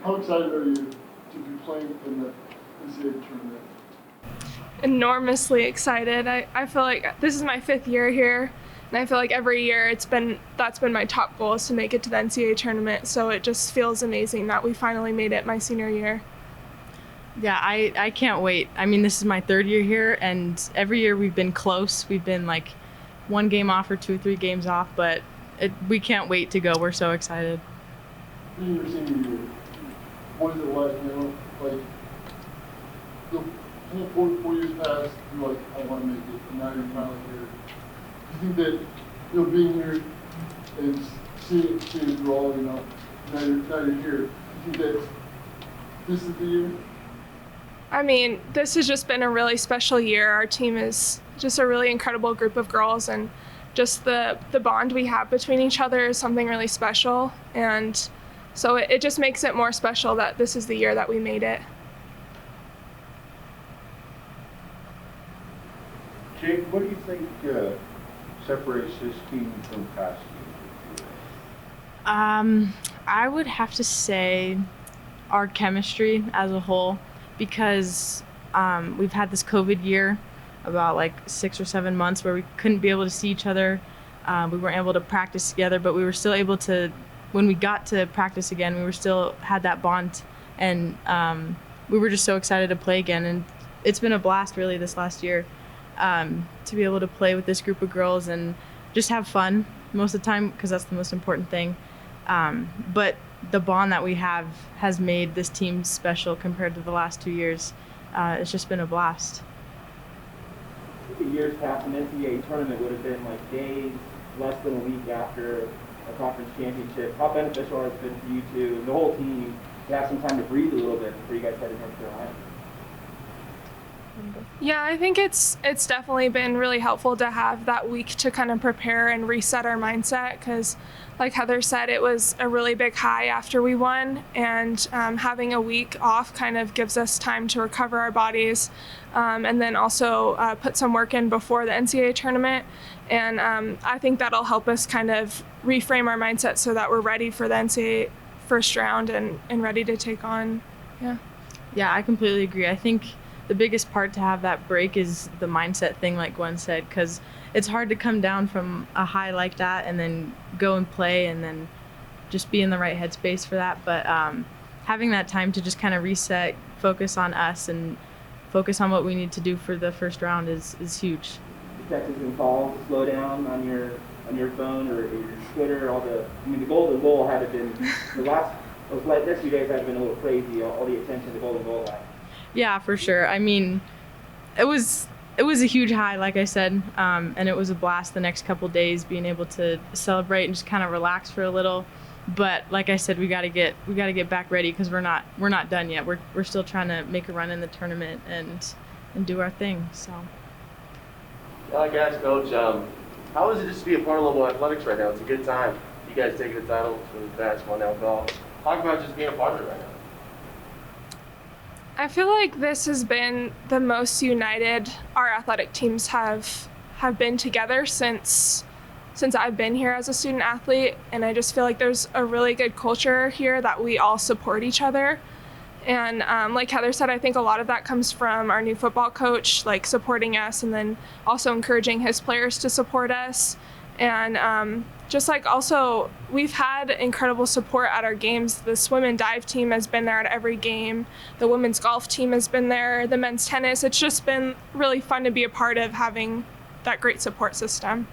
How excited are you to be playing in the NCAA tournament? Enormously excited. I feel like this is my 5th year here, and I feel like every year that's been my top goal, is to make it to the NCAA tournament. So it just feels amazing that we finally made it my senior year. Yeah, I can't wait. I mean, this is my 3rd year here, and every year we've been close. We've been like 1 game off or 2 or 3 games off, but we can't wait to go. We're so excited. In your senior year, what is it like, like the full 4 years passed, you're like, I want to make it, and now you're finally here. Do you think that, being here and seeing it through all, now you're here, do you think that this is the year? I mean, this has just been a really special year. Our team is just a really incredible group of girls, and just the bond we have between each other is something really special. And so it just makes it more special that this is the year that we made it. Jake, what do you think separates this team from past teams? I would have to say our chemistry as a whole, because we've had this COVID year, about like 6 or 7 months, where we couldn't be able to see each other. We weren't able to practice together, but we were still able to, when we got to practice again, we were still had that bond, and we were just so excited to play again. And it's been a blast really this last year, to be able to play with this group of girls and just have fun most of the time, because that's the most important thing. But the bond that we have has made this team special compared to the last 2 years. It's just been a blast. The years past an NCAA tournament would have been like days, less than a week after a conference championship. How beneficial has it been for you two, the whole team, to have some time to breathe a little bit before you guys head to North Carolina? Yeah, I think it's definitely been really helpful to have that week to kind of prepare and reset our mindset, because like Heather said, it was a really big high after we won, and having a week off kind of gives us time to recover our bodies, and then also put some work in before the NCAA tournament. And I think that'll help us kind of reframe our mindset so that we're ready for the NCAA first round and ready to take on. Yeah, I completely agree. I think the biggest part to have that break is the mindset thing, like Gwen said, because it's hard to come down from a high like that and then go and play and then just be in the right headspace for that. But having that time to just kind of reset, focus on us, and focus on what we need to do for the first round is huge. Texts and calls, slow down on your phone or your Twitter, the golden goal had been the next few days had been a little crazy, all the attention the golden goal line. Yeah, for sure. I mean, it was a huge high, like I said, and it was a blast the next couple days, being able to celebrate and just kind of relax for a little. But like I said, we got to get back ready, because we're not done yet. We're still trying to make a run in the tournament and do our thing. So. I like to ask Coach, how is it just to be a part of Level Athletics right now? It's a good time. You guys taking the title for basketball, now golf. Talk about just being a part of it right now. I feel like this has been the most united our athletic teams have been together since I've been here as a student athlete, and I just feel like there's a really good culture here that we all support each other. And like Heather said, I think a lot of that comes from our new football coach, like supporting us, and then also encouraging his players to support us. And just like also, we've had incredible support at our games. The swim and dive team has been there at every game. The women's golf team has been there. The men's tennis. It's just been really fun to be a part of, having that great support system.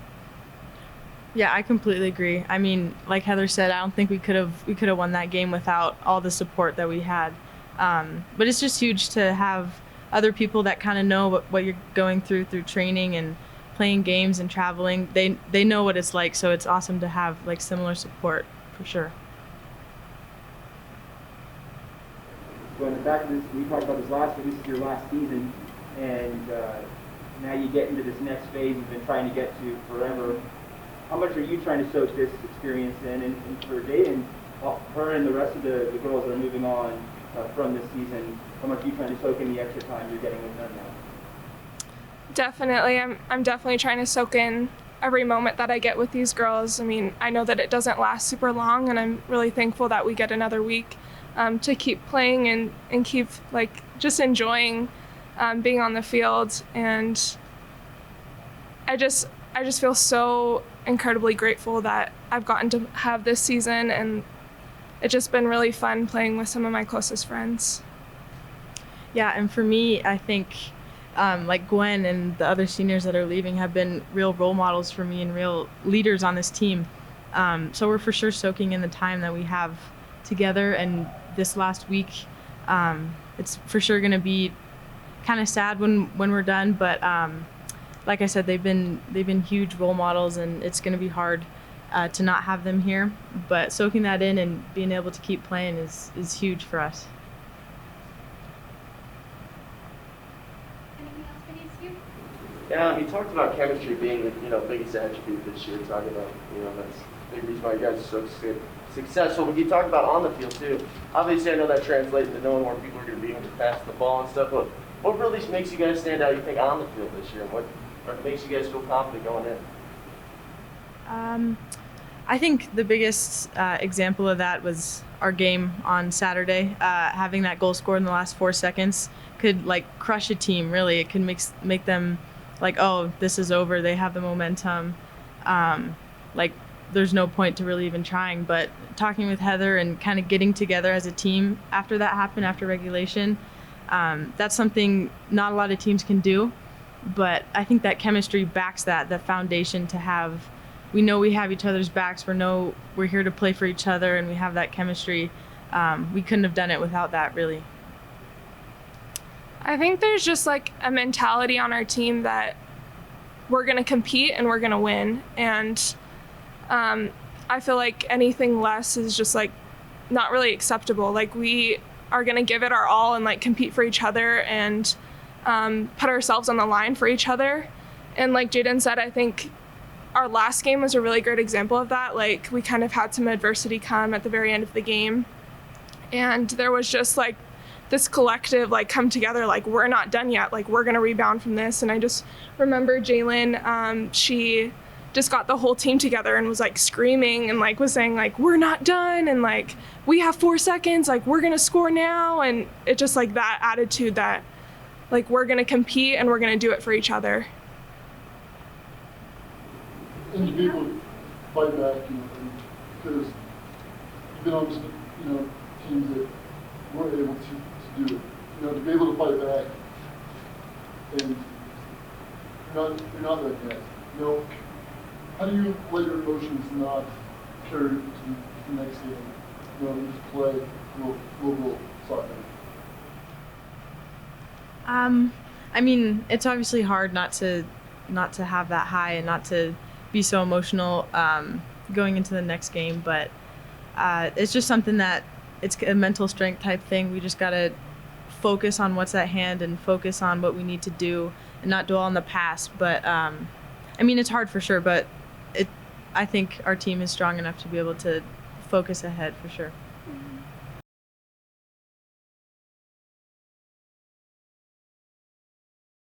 Yeah, I completely agree. I mean, like Heather said, I don't think we could have won that game without all the support that we had. But it's just huge to have other people that kind of know what you're going through training and playing games and traveling. They know what it's like, so it's awesome to have like similar support for sure. Going back to this, we talked about this last week. This is your last season, and now you get into this next phase you've been trying to get to forever. How much are you trying to soak this experience in? And for Jadyn, her and the rest of the girls that are moving on from this season, how much are you trying to soak in the extra time you're getting with them now? Definitely. I'm definitely trying to soak in every moment that I get with these girls. I mean, I know that it doesn't last super long, and I'm really thankful that we get another week. to keep playing and keep like just enjoying being on the field. And I just feel so incredibly grateful that I've gotten to have this season, and it's just been really fun playing with some of my closest friends. Yeah, and for me, I think like Gwen and the other seniors that are leaving have been real role models for me and real leaders on this team. So we're for sure soaking in the time that we have together, and this last week, it's for sure going to be kind of sad when we're done, but like I said, they've been huge role models, and it's going to be hard to not have them here. But soaking that in and being able to keep playing is huge for us. Anything else beneath you? Yeah, he talked about chemistry being the biggest attribute this year. Talking about that's the big reason why you guys are so successful. But you talk about on the field too. Obviously, I know that translates to knowing where people are going to be able to pass the ball and stuff. But what really makes you guys stand out? You think on the field this year? What makes you guys feel confident going in? I think the biggest example of that was our game on Saturday. Having that goal scored in the last 4 seconds could like crush a team. Really, it could make them like, oh, this is over. They have the momentum. Like there's no point to really even trying. But talking with Heather and kind of getting together as a team after that happened, after regulation, that's something not a lot of teams can do. But I think that chemistry backs that, the foundation to have. We know we have each other's backs. We're here to play for each other, and we have that chemistry. We couldn't have done it without that, really. I think there's just like a mentality on our team that we're going to compete and we're going to win. And I feel like anything less is just like not really acceptable. Like we are going to give it our all and like compete for each other and put ourselves on the line for each other. And like Jadyn said, I think our last game was a really great example of that. Like we kind of had some adversity come at the very end of the game, and there was just like this collective like come together, like we're not done yet, like we're gonna rebound from this. And I just remember Jalen, she just got the whole team together and was like screaming and like was saying like we're not done, and like we have 4 seconds, like we're gonna score now. And it just like that attitude that like we're gonna compete and we're gonna do it for each other. And to be able to fight back, because you've been on, teams that weren't able to do it. To be able to fight back, and you're not like that. How do you let your emotions not carry to the next game? And just play local soccer. I mean, it's obviously hard not to have that high and not to be so emotional going into the next game, but it's just something that it's a mental strength type thing. We just gotta focus on what's at hand and focus on what we need to do and not dwell on the past. But I mean, it's hard for sure, but I think our team is strong enough to be able to focus ahead for sure.